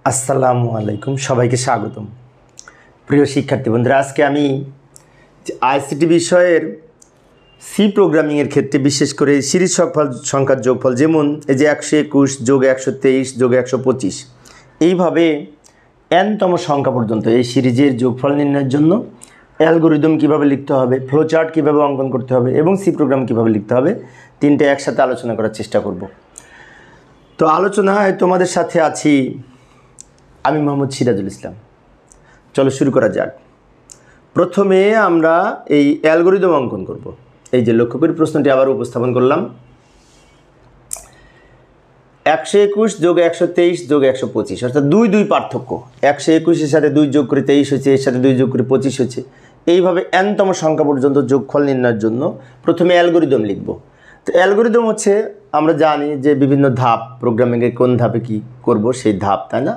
আসসালামু আলাইকুম, সবাইকে স্বাগতম। প্রিয় শিক্ষার্থী বন্ধুরা, আজকে আমি আইসিটি বিষয়ের সি প্রোগ্রামিংয়ের ক্ষেত্রে বিশেষ করে সিরিজ সংখ্যার যোগফল, যেমন এই যে 121 যোগ 123 যোগ 125, এইভাবে এনতম সংখ্যা পর্যন্ত এই সিরিজের যোগফল নির্ণয়ের জন্য অ্যালগরিদম কীভাবে লিখতে হবে, ফ্লোচার্ট কীভাবে অঙ্কন করতে হবে এবং সি প্রোগ্রাম কীভাবে লিখতে হবে, তিনটে একসাথে আলোচনা করার চেষ্টা করব। তো আলোচনায় তোমাদের সাথে আছি আমি মোহাম্মদ সিরাজুল ইসলাম। চলো শুরু করা যাক। প্রথমে আমরা এই অ্যালগরিদম অঙ্কন করব। এই যে লক্ষ্য করি প্রশ্নটি আবার উপস্থাপন করলাম। 121 যোগ 123 যোগ 125, অর্থাৎ দুই পার্থক্য। 121-এর সাথে 2 যোগ করে 23 হয়েছে, এর সাথে 2 যোগ করে 25 হয়েছে। এইভাবে এনতম সংখ্যা পর্যন্ত যোগফল নির্ণয়ের জন্য প্রথমে অ্যালগরিদম লিখব। তো অ্যালগরিদম হচ্ছে, আমরা জানি যে বিভিন্ন ধাপ, প্রোগ্রামিংয়ে কোন ধাপে কি করব সেই ধাপ, তাই না?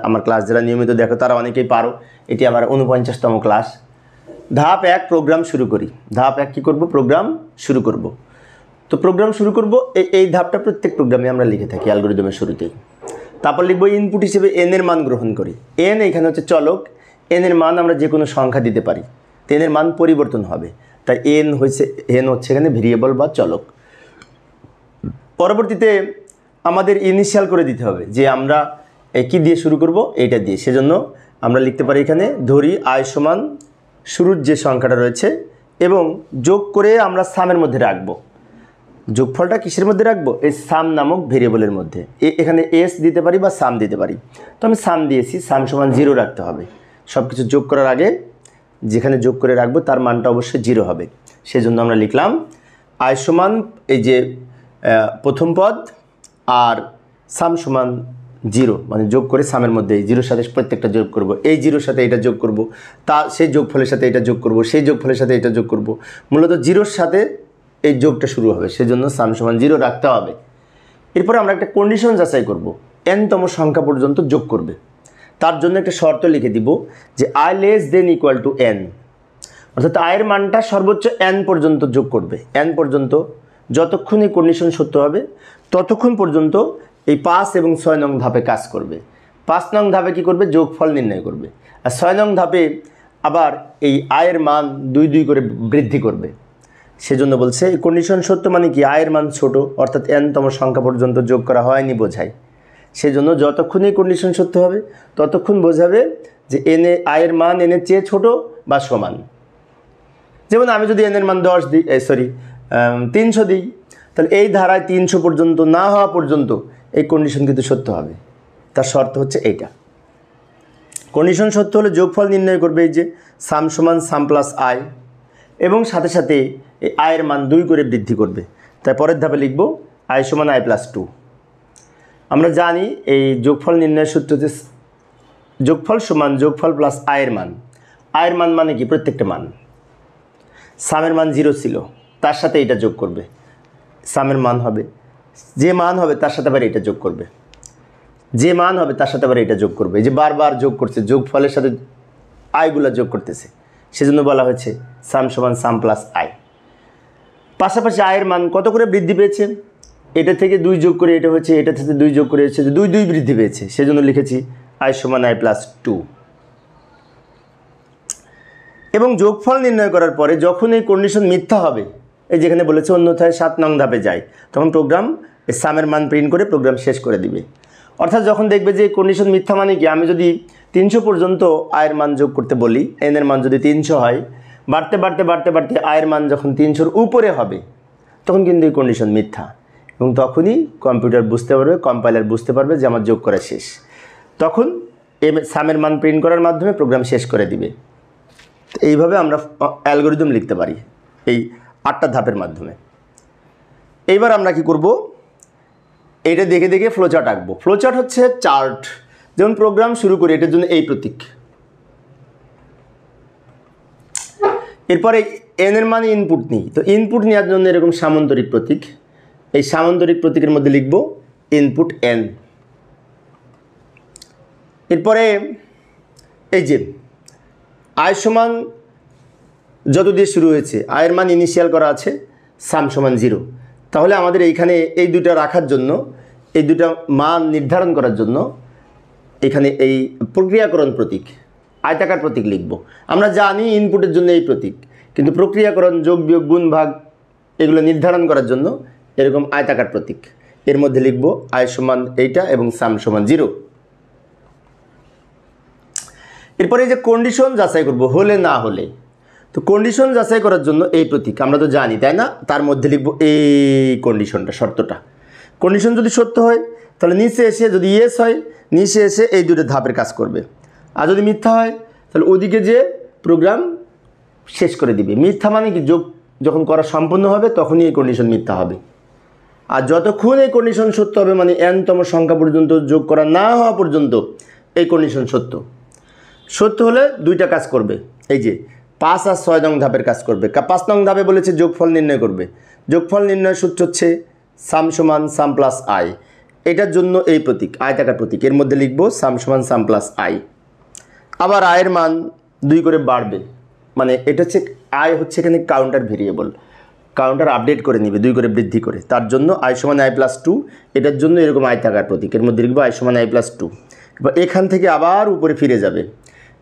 আমার ক্লাস যারা নিয়মিত দেখো তারা অনেকেই পারো। এটি আমার 49তম ক্লাস। ধাপ 1 প্রোগ্রাম শুরু করি। ধাপ 1 কী করব? প্রোগ্রাম শুরু করব। তো প্রোগ্রাম শুরু করব, এই ধাপটা প্রত্যেক প্রোগ্রামে আমরা লিখে থাকি অ্যালগরিদমের শুরুতেই। তারপর লিখব ইনপুট হিসেবে এন এর মান গ্রহণ করি। এন এখানে হচ্ছে চলক, এন এর মান আমরা যে কোনো সংখ্যা দিতে পারি, তো এন এর মান পরিবর্তন হবে, তাই এন হচ্ছে এখানে ভেরিয়েবল বা চলক। পরবর্তীতে আমাদের ইনিশিয়াল করে দিতে হবে যে আমরা কি দিয়ে শুরু করব, এইটা দিয়ে। সেজন্য আমরা লিখতে পারি এখানে ধরি আই সমান শুরুর যে সংখ্যাটা রয়েছে এবং যোগ করে আমরা সামের মধ্যে রাখবো। যোগফলটা কিসের মধ্যে রাখবো? এই সাম নামক ভেরিয়েবলের মধ্যে। এখানে এস দিতে পারি বা সাম দিতে পারি। তো আমি সাম দিয়েছি, সাম সমান 0 রাখতে হবে। সব কিছু যোগ করার আগে যেখানে যোগ করে রাখবো তার মানটা অবশ্যই 0 হবে। সেজন্য আমরা লিখলাম আই সমান এই যে প্রথম পদ আর সাম সমান 0, মানে যোগ করে সামের মধ্যে এই 0-র সাথে প্রত্যেকটা যোগ করব। এই 0-র সাথে এটা যোগ করব, সেই যোগফলের সাথে এটা যোগ করব, সেই যোগফলের সাথে এটা যোগ করব। মূলত 0-র সাথে এই যোগটা শুরু হবে, সেজন্য সাম সমান 0 রাখতে হবে। এরপরে আমরা একটা কন্ডিশন যাচাই করব, এনতম সংখ্যা পর্যন্ত যোগ করবে। তার জন্য একটা শর্ত লিখে দিব যে I less than equal to N, অর্থাৎ আয়ের মানটা সর্বোচ্চ এন পর্যন্ত যোগ করবে। এন পর্যন্ত যতক্ষণ এই কন্ডিশন সত্য হবে ততক্ষণ পর্যন্ত এই 5 এবং 6 নং ধাপে কাজ করবে। 5 নং ধাপে কী করবে? যোগফল নির্ণয় করবে। আর 6 নং ধাপে আবার এই আয়ের মান 2 করে বৃদ্ধি করবে। সেজন্য বলছে এই কন্ডিশন সত্য মানে কি? আয়ের মান ছোট, অর্থাৎ এনতম সংখ্যা পর্যন্ত যোগ করা হয়নি বোঝায়। সেজন্য যতক্ষণ এই কন্ডিশন সত্য হবে ততক্ষণ বোঝাবে যে আয়ের মান এনের চেয়ে ছোট বা সমান। যেমন আমি যদি এনের মান 300 দিই, তাহলে এই ধারায় 300 পর্যন্ত না হওয়া পর্যন্ত এই কন্ডিশন কিন্তু সত্য হবে। তার শর্ত হচ্ছে এইটা। কন্ডিশন সত্য হলে যোগফল নির্ণয় করবে এই যে সাম সমান সাম প্লাস আই, এবং সাথে সাথে এই আয়ের মান 2 করে বৃদ্ধি করবে। তাই পরের ধাপে লিখব আই সমান আই প্লাস 2। আমরা জানি এই যোগফল নির্ণয়ের সূত্র হচ্ছে যোগফল সমান যোগফল প্লাস আয়ের মান। আয়ের মান মানে কি? প্রত্যেকটা মান। সামের মান 0 ছিল, তার সাথে এটা যোগ করবে। সামের মান হবে, যে মান হবে তার সাথে আবার এটা যোগ করবে, যে মান হবে তার সাথে আবার এটা যোগ করবে। এই যে বারবার যোগ করছে, যোগফলের সাথে আয়গুলো যোগ করতেছে, সেজন্য বলা হয়েছে সাম সমান সাম প্লাস আই। পাশাপাশি আয়ের মান কত করে বৃদ্ধি পেয়েছে? এটা থেকে 2 যোগ করে এটা হচ্ছে, এটা থেকে 2 যোগ করে হচ্ছে 2 বৃদ্ধি পেয়েছে, সেজন্য লিখেছি আই সমান আই প্লাস 2। এবং যোগফল নির্ণয় করার পরে যখন এই কন্ডিশন মিথ্যা হবে, এই যেখানে বলেছে অন্যথায় 7 নং ধাপে যায়, তখন প্রোগ্রাম এই সামের মান প্রিন্ট করে প্রোগ্রাম শেষ করে দিবে। অর্থাৎ যখন দেখবে যে কন্ডিশন মিথ্যা মানে কি? আমি যদি 300 পর্যন্ত আয়ের মান যোগ করতে বলি, এনের মান যদি 300 হয়, বাড়তে বাড়তে বাড়তে বাড়তে আয়ের মান যখন 300-র উপরে হবে তখন কিন্তু এই কন্ডিশন মিথ্যা, এবং তখনই কম্পিউটার বুঝতে পারবে, কম্পাইলার বুঝতে পারবে যে আমার যোগ করা শেষ। তখন এই সামের মান প্রিন্ট করার মাধ্যমে প্রোগ্রাম শেষ করে দিবে। এইভাবে আমরা অ্যালগরিদম লিখতে পারি এই 8টা ধাপের মাধ্যমে। এইবার আমরা কি করব? এইটা দেখে দেখে ফ্লোচার্ট আঁকবো। ফ্লোচার্ট হচ্ছে চার্ট। যেমন প্রোগ্রাম শুরু করি, এটার জন্য এই প্রতীক। এরপরে এন এর মানে ইনপুট নিই, তো ইনপুট নেওয়ার জন্য এরকম সামান্তরিক প্রতীক। এই সামান্তরিক প্রতীকের মধ্যে লিখব ইনপুট এন। এরপরে এই যে আয় সমান যত দিয়ে শুরু হয়েছে, আয়ের মান ইনিশিয়াল করা আছে সাম সমান 0। তাহলে আমাদের এইখানে এই দুটা রাখার জন্য, এই দুটা মান নির্ধারণ করার জন্য এখানে এই প্রক্রিয়াকরণ প্রতীক আয়তাকার প্রতীক লিখব। আমরা জানি ইনপুটের জন্য এই প্রতীক, কিন্তু প্রক্রিয়াকরণ যোগ বিয়োগ গুণ ভাগ এগুলো নির্ধারণ করার জন্য এরকম আয়তাকার প্রতীক। এর মধ্যে লিখব আই সমান এইটা এবং সাম সমান 0। এরপরে এই যে কন্ডিশন যাচাই করব হলে না হলে, তো কন্ডিশন যাচাই করার জন্য এই প্রতীক আমরা তো জানি, তাই না? তার মধ্যে লিখব এই কন্ডিশনটা, শর্তটা। কন্ডিশন যদি সত্য হয় তাহলে নিচে এসে, যদি ইয়েস হয় নিচে এসে এই দুটো ধাপের কাজ করবে, আর যদি মিথ্যা হয় তাহলে ওদিকে যে প্রোগ্রাম শেষ করে দিবে। মিথ্যা মানে কি, যোগ যখন করা সম্পূর্ণ হবে তখনই এই কন্ডিশন মিথ্যা হবে, আর যতক্ষণ এই কন্ডিশন সত্য হবে মানে n-তম সংখ্যা পর্যন্ত যোগ করা না হওয়া পর্যন্ত এই কন্ডিশন সত্য। সত্য হলে দুইটা কাজ করবে, এই যে 5 আর 6 নং ধাপের কাজ করবে। 5 নং ধাপে বলেছে যোগফল নির্ণয় করবে। যোগফল নির্ণয় সূত্র হচ্ছে সাম সমান সাম প্লাস আই। এটার জন্য এই প্রতীক আয়তাকার প্রতীক, এর মধ্যে লিখব সাম সমান সাম প্লাস আই। আবার আয়ের মান 2 করে বাড়বে, মানে এটা হচ্ছে আই হচ্ছে এখানে কাউন্টার ভেরিয়েবল, কাউন্টার আপডেট করে নিবে 2 করে বৃদ্ধি করে, তার জন্য আই সমান আই প্লাস 2। এটার জন্য এরকম আয়তাকার প্রতীক, এর মধ্যে লিখব আই সমান আই প্লাস 2। এবার এখান থেকে আবার উপরে ফিরে যাবে,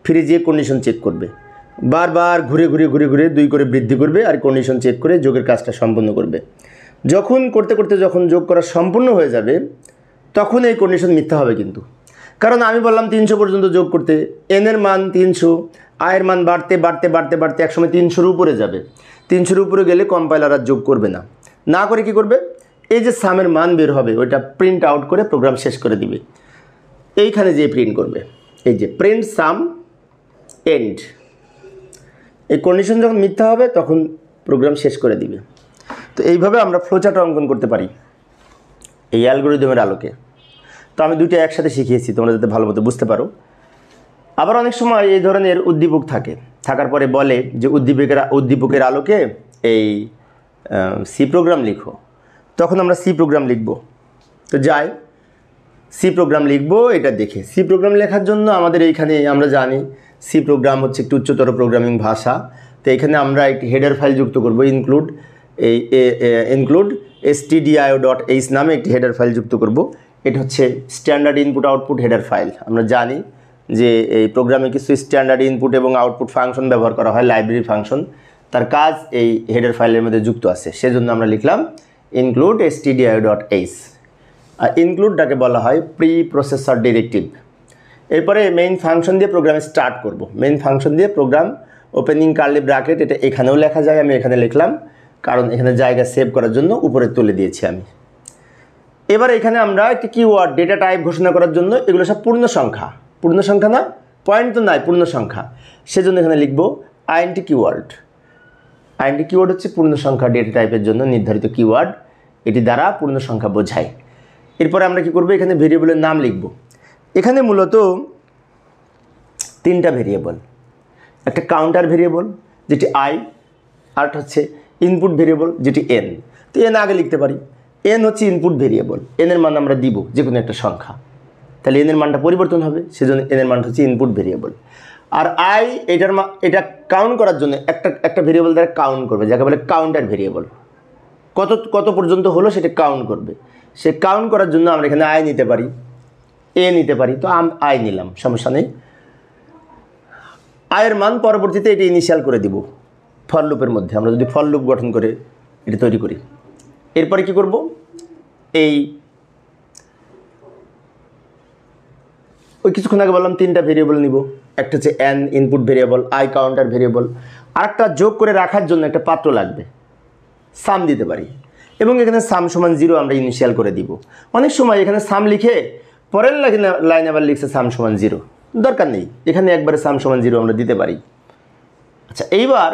ফিরে যেয়ে কন্ডিশন চেক করবে, বারবার ঘুরে ঘুরে ঘুরে ঘুরে 2 করে বৃদ্ধি করবে আর কন্ডিশন চেক করে যোগের কাজটা সম্পূর্ণ করবে। যখন করতে করতে যখন যোগ করা সম্পূর্ণ হয়ে যাবে তখন এই কন্ডিশন মিথ্যা হবে, কিন্তু কারণ আমি বললাম 300 পর্যন্ত যোগ করতে, এন এর মান 300, আয়ের মান বাড়তে বাড়তে বাড়তে বাড়তে একসময় 300-র উপরে যাবে। 300-র উপরে গেলে কম্পাইলার আর যোগ করবে না, না করে কি করবে, এই যে সামের মান বের হবে ওইটা প্রিন্ট আউট করে প্রোগ্রাম শেষ করে দিবে। এইখানে যে প্রিন্ট করবে, এই যে প্রিন্ট সাম এন্ড, এই কন্ডিশন যখন মিথ্যা হবে তখন প্রোগ্রাম শেষ করে দিবে। তো এইভাবে আমরা ফ্লোচার্ট অঙ্কন করতে পারি এই অ্যালগরিদমের আলোকে। তো আমি দুইটা একসাথে শিখিয়েছি তোমরা যাতে ভালো মতো বুঝতে পারো। আবার অনেক সময় এই ধরনের উদ্দীপক থাকার পরে বলে যে উদ্দীপকের আলোকে এই সি প্রোগ্রাম লিখো, তখন আমরা সি প্রোগ্রাম লিখব। তো যাই সি প্রোগ্রাম লিখব, এটা দেখে সি প্রোগ্রাম লেখার জন্য আমাদের এইখানে আমরা জানি সি প্রোগ্রাম হচ্ছে একটি উচ্চতর প্রোগ্রামিং ভাষা। তো এখানে আমরা একটি হেডার ফাইল যুক্ত করব, ইনক্লুড stdio.h নামে একটি হেডার ফাইল যুক্ত করব। এটা হচ্ছে standard input output header file. আমরা জানি যে এই প্রোগ্রামে কিছু স্ট্যান্ডার্ড ইনপুট এবং আউটপুট ফাংশন ব্যবহার করা হয়, লাইব্রেরি ফাংশন, তার কাজ এই হেডার ফাইলের মধ্যে যুক্ত আছে। সেজন্য আমরা লিখলাম ইনক্লুড stdio.h। আর ইনক্লুডটাকে বলা হয় প্রি প্রসেসর ডিরেক্টিভ। এরপরে মেইন ফাংশন দিয়ে প্রোগ্রামে স্টার্ট করব। মেইন ফাংশন দিয়ে প্রোগ্রাম ওপেনিং কার্লি ব্র্যাকেট, এটা এখানেও লেখা যায়, আমি এখানে লিখলাম কারণ এখানে জায়গা সেভ করার জন্য উপরে তুলে দিয়েছি আমি। এবার এখানে আমরা একটি কিওয়ার্ড ডেটা টাইপ ঘোষণা করার জন্য, এগুলো সব পূর্ণ সংখ্যা না, পয়েন্ট তো নাই, পূর্ণ সংখ্যা, সেজন্য এখানে লিখব আইএনটি কিওয়ার্ড। আইএনটি কিওয়ার্ড হচ্ছে পূর্ণ সংখ্যা ডেটা টাইপের জন্য নির্ধারিত কিওয়ার্ড, এটি দ্বারা পূর্ণ সংখ্যা বোঝায়। এরপরে আমরা কি করব, এখানে ভেরিয়েবলের নাম লিখব। এখানে মূলত 3টা ভেরিয়েবল, একটা কাউন্টার ভেরিয়েবল যেটি আই, আরটা হচ্ছে ইনপুট ভেরিয়েবল যেটি এন। তো এন আগে লিখতে পারি, এন হচ্ছে ইনপুট ভেরিয়েবল, এনের মান আমরা দিব যে কোনো একটা সংখ্যা, তাহলে এনের মানটা পরিবর্তন হবে, সেজন্য এনের মানটা হচ্ছে ইনপুট ভেরিয়েবল। আর আই এটা কাউন্ট করার জন্য একটা ভেরিয়েবল দ্বারা কাউন্ট করবে, যাকে বলে কাউন্টার ভেরিয়েবল। কত পর্যন্ত হলো সেটা কাউন্ট করবে। সে কাউন্ট করার জন্য আমরা এখানে আই নিতে পারি, এ নিতে পারি, তো আই নিলাম, সমস্যা নেই। আয়ের মান পরবর্তীতে এটা ইনিশিয়াল করে দিব ফর লুপের মধ্যে। আমরা যদি ফর লুপ গঠন করে এটা তৈরি করি, এরপরে কি করব, ওই কিছুক্ষণ আগে বললাম 3টা ভেরিয়েবল নিব। একটা হচ্ছে N input variable, I counter variable, আর একটা যোগ করে রাখার জন্য একটা পাত্র লাগবে, সাম দিতে পারি, এবং এখানে সাম সমান 0 আমরা ইনিশিয়াল করে দিব। অনেক সময় এখানে সাম লিখে পরের লাইন আবার লিখছে সাম সমান 0, দরকার নেই, এখানে একবারে সাম সমান 0 আমরা দিতে পারি। আচ্ছা, এইবার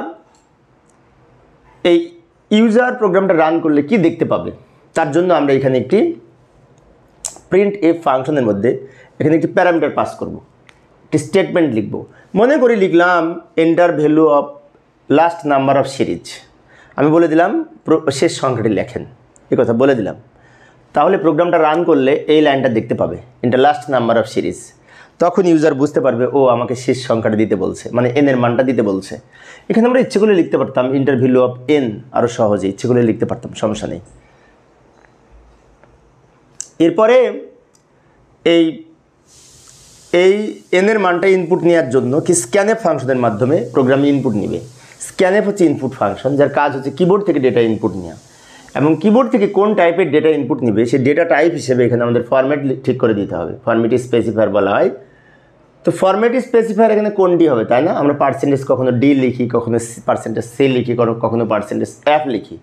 এই ইউজার প্রোগ্রামটা রান করলে কি দেখতে পাবে, তার জন্য আমরা এখানে একটি প্রিন্ট এফ ফাংশনের মধ্যে এখানে একটি প্যারামিটার পাস করব, একটি স্টেটমেন্ট লিখব। মনে করি লিখলাম enter value of last number of series, আমি বলে দিলাম শেষ সংখ্যাটি লেখেন, এই কথা বলে দিলাম। তাহলে প্রোগ্রামটা রান করলে এই লাইনটা দেখতে পাবে, enter last number of series. তখন ইউজার বুঝতে পারবে ও আমাকে শেষ সংখ্যাটা দিতে বলছে, মানে এন এর মানটা দিতে বলছে। এখানে আমরা ইচ্ছে করলে লিখতে পারতাম ইন্টার ভ্যালু অফ এন, আরও সহজে ইচ্ছে করলে লিখতে পারতাম, সমস্যা নেই। এরপরে এই এই এনের মানটা ইনপুট নেওয়ার জন্য কি স্ক্যানএফ ফাংশনের মাধ্যমে প্রোগ্রাম ইনপুট নেবে। স্ক্যানএফ হচ্ছে ইনপুট ফাংশন, যার কাজ হচ্ছে কিবোর্ড থেকে ডেটা ইনপুট নেওয়া, এবং কিবোর্ড থেকে কোন টাইপের ডেটা ইনপুট নেবে সেই ডেটা টাইপ হিসেবে এখানে আমাদের ফরম্যাট ঠিক করে দিতে হবে। ফরম্যাট স্পেসিফায়ার বলা হয়। তো ফরম্যাট স্পেসিফায়ার এখানে কোনটি হবে, তাই না? আমরা পার্সেন্টেজ কখনো ডি লিখি, কখনো পার্সেন্টেজ সি লিখি, কখনো পার্সেন্টেজ এফ লিখি।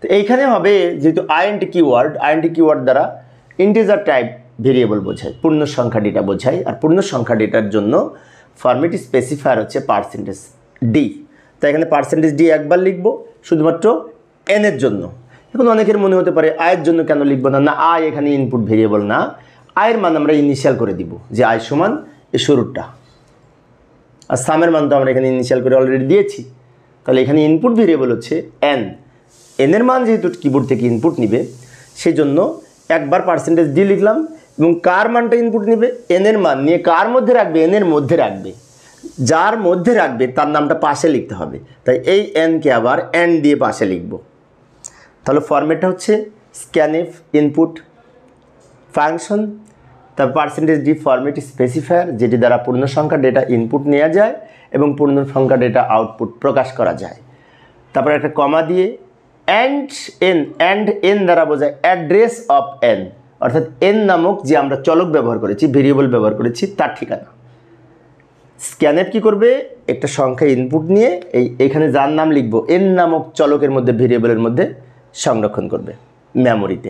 তো এইখানে হবে যেহেতু আইএনটি কিওয়ার্ড দ্বারা ইন্টিজার টাইপ ভেরিয়েবল বোঝায়, পূর্ণ সংখ্যা ডেটা বোঝায়। আর পূর্ণ সংখ্যা ডেটার জন্য ফরম্যাট স্পেসিফায়ার হচ্ছে পার্সেন্টেজ ডি। তাই এখানে পার্সেন্টেজ ডি একবার লিখব শুধুমাত্র এনের জন্য। এখন অনেকের মনে হতে পারে আয়ের জন্য কেন লিখব না? না, আয় এখানে ইনপুট ভেরিয়েবল না, আয়ের মান আমরা ইনিশিয়াল করে দিব যে আয় সমান এই শুরুরটা, আর সামের মান তো আমরা এখানে ইনিশিয়াল করে অলরেডি দিয়েছি। তাহলে এখানে ইনপুট ভেরিয়েবল হচ্ছে এনের মান যেহেতু কিবোর্ড থেকে ইনপুট নিবে সেই জন্য একবার পার্সেন্টেজ ডি লিখলাম, এবং কার মানটা ইনপুট নেবে, এনের মান নিয়ে কার মধ্যে রাখবে, এনের মধ্যে রাখবে। যার মধ্যে রাখবে তার নামটা পাশে লিখতে হবে, তাই এই এনকে আবার এন দিয়ে পাশে লিখব। তাহলে ফরম্যাটটা হচ্ছে স্ক্যানএফ ইনপুট ফাংশন, তার পার্সেন্টেজ ডি ফরম্যাট স্পেসিফায়ার, যেটি দ্বারা পূর্ণ সংখ্যা ডেটা ইনপুট নেওয়া যায় এবং পূর্ণ সংখ্যা ডেটা আউটপুট প্রকাশ করা যায়। তারপরে একটা কমা দিয়ে অ্যান্ড এন দ্বারা বোঝায় অ্যাড্রেস অফ এন, অর্থাৎ এন নামক যে আমরা চলক ব্যবহার করেছি, ভেরিয়েবল ব্যবহার করেছি, তার ঠিকানা। স্ক্যানএফ কী করবে, একটা সংখ্যা ইনপুট নিয়ে এইখানে যার নাম লিখব এন নামক চলকের মধ্যে, ভেরিয়েবলের মধ্যে সংরক্ষণ করবে মেমোরিতে।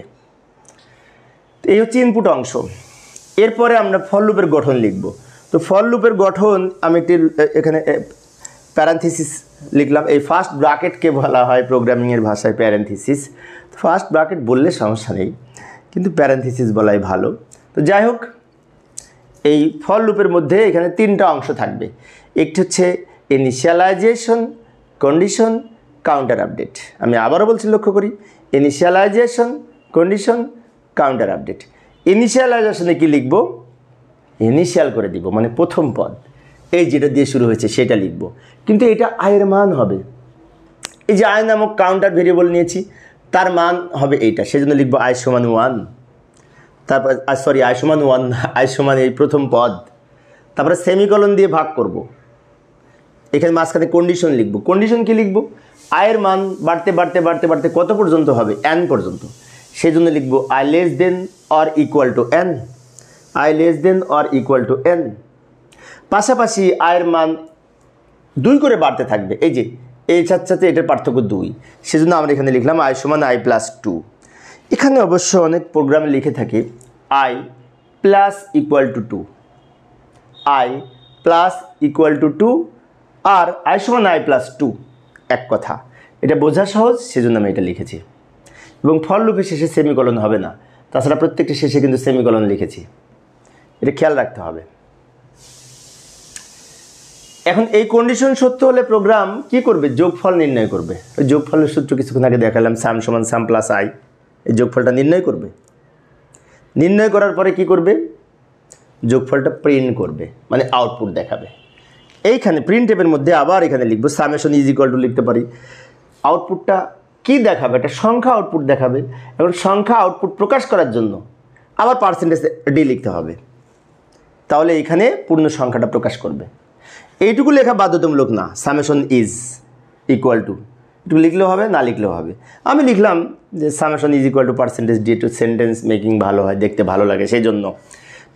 এই হচ্ছে ইনপুট অংশ। এরপরে আমরা ফর লুপের গঠন লিখব। তো ফর লুপের গঠন আমি একটি এখানে প্যারেনথিসিস লিখলাম। এই ফার্স্ট ব্র্যাকেটকে বলা হয় প্রোগ্রামিংয়ের ভাষায় প্যারেনথিসিস। ফার্স্ট ব্র্যাকেট বললে সমস্যা নেই, কিন্তু প্যারেনথিসিস বলাই ভালো। তো যাই হোক, এই ফর লুপের মধ্যে এখানে তিনটা অংশ থাকবে। একটি হচ্ছে ইনিশিয়ালাইজেশন, কন্ডিশন, কাউন্টার আপডেট। আমি আবারও বলছি, লক্ষ্য করি, ইনিশিয়ালাইজেশন, কন্ডিশন, কাউন্টার আপডেট। ইনিশিয়ালাইজেশনে কি লিখব, ইনিশিয়াল করে দিব, মানে প্রথম পদ, এই যেটা দিয়ে শুরু হয়েছে সেটা লিখব, কিন্তু এটা আয়ের মান হবে। এই যে আয় নামক কাউন্টার ভেরিয়েবল নিয়েছি, তার মান হবে এইটা, সেজন্য লিখব আয় সমান 1। তারপর আয় সমান 1 না, আয় সমান এই প্রথম পদ। তারপরে সেমিকলন দিয়ে ভাগ করব। এখানে মাঝখানে কন্ডিশন লিখব। কন্ডিশন কি লিখব, আয়ের মান বাড়তে বাড়তে বাড়তে বাড়তে কত পর্যন্ত হবে, n পর্যন্ত, সেই জন্য লিখব I less than or equal to n, I less than or equal to n। পাশাপাশি আয়ের মান 2 করে বাড়তে থাকবে, এই যে এই সাথে এটার পার্থক্য 2, সেজন্য আমরা এখানে লিখলাম আই সমান i প্লাস 2। এখানে অবশ্য অনেক প্রোগ্রামে লিখে থাকে i plus equal to 2, i plus equal to 2, আর আই সমান i প্লাস 2 এক কথা। এটা বোঝা সহজ, সেজন্য আমি এটা লিখেছি। এবং ফর লুপের শেষে সেমিকলন হবে না, তাছাড়া প্রত্যেকটি শেষে কিন্তু সেমিকলন লিখেছি, এটা খেয়াল রাখতে হবে। এখন এই কন্ডিশন সত্য হলে প্রোগ্রাম কি করবে, যোগফল নির্ণয় করবে। ওই যোগফলের সূত্র কিছুক্ষণ আগে দেখালাম, সাম সমান সাম প্লাস আই, এই যোগফলটা নির্ণয় করবে। নির্ণয় করার পরে কি করবে, যোগফলটা প্রিন্ট করবে, মানে আউটপুট দেখাবে। এইখানে প্রিন্টএফের মধ্যে আবার এখানে লিখবো সামেশন ইজ ইকুয়াল টু লিখতে পারি। আউটপুটটা কি দেখাবে, একটা সংখ্যা আউটপুট দেখাবে। এখন সংখ্যা আউটপুট প্রকাশ করার জন্য আবার পার্সেন্টেজ ডি লিখতে হবে, তাহলে এখানে পূর্ণ সংখ্যাটা প্রকাশ করবে। এইটুকু লেখা বাধ্যতামূলক না, সামেশন ইজ ইকুয়াল টু, একটু লিখলেও হবে, না লিখলেও হবে। আমি লিখলাম যে summation is equal to percentage D, একটু সেন্টেন্স মেকিং ভালো হয়, দেখতে ভালো লাগে, সেই জন্য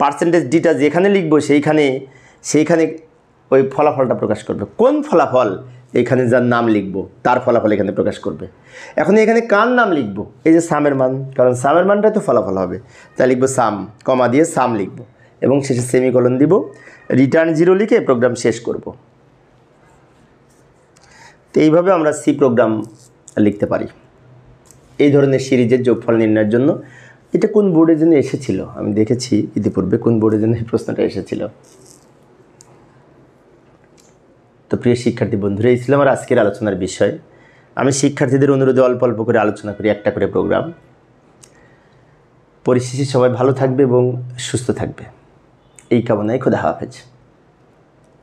পার্সেন্টেজ ডিটা যেখানে লিখবো সেইখানে ওই ফলাফলটা প্রকাশ করবে। কোন ফলাফল, এখানে যার নাম লিখবো তার ফলাফল এখানে প্রকাশ করবে। এখন এখানে কার নাম লিখবো, এই যে সামের মান, কারণ সামের মানটাই তো ফলাফল হবে, তাই লিখবো সাম, কমা দিয়ে সাম লিখবো, এবং শেষে সেমিকলন দিব, রিটার্ন 0 লিখে প্রোগ্রাম শেষ করব। তো এইভাবে আমরা সি প্রোগ্রাম লিখতে পারি এই ধরনের সিরিজের যোগফল নির্ণয়ের জন্য। এটা কোন বোর্ডের জন্য এসেছিল, আমি দেখেছি ইতিপূর্বে কোন বোর্ডের জন্য এই প্রশ্নটা এসেছিল। তো প্রিয় শিক্ষার্থী বন্ধুরা, এই ছিল আমার আজকের আলোচনার বিষয়। আমি শিক্ষার্থীদের অনুরোধে অল্প অল্প করে আলোচনা করি, একটা করে প্রোগ্রাম। পরিশেষে সবাই ভালো থাকবে এবং সুস্থ থাকবে, এই কামনায় খোদা হাফেজ।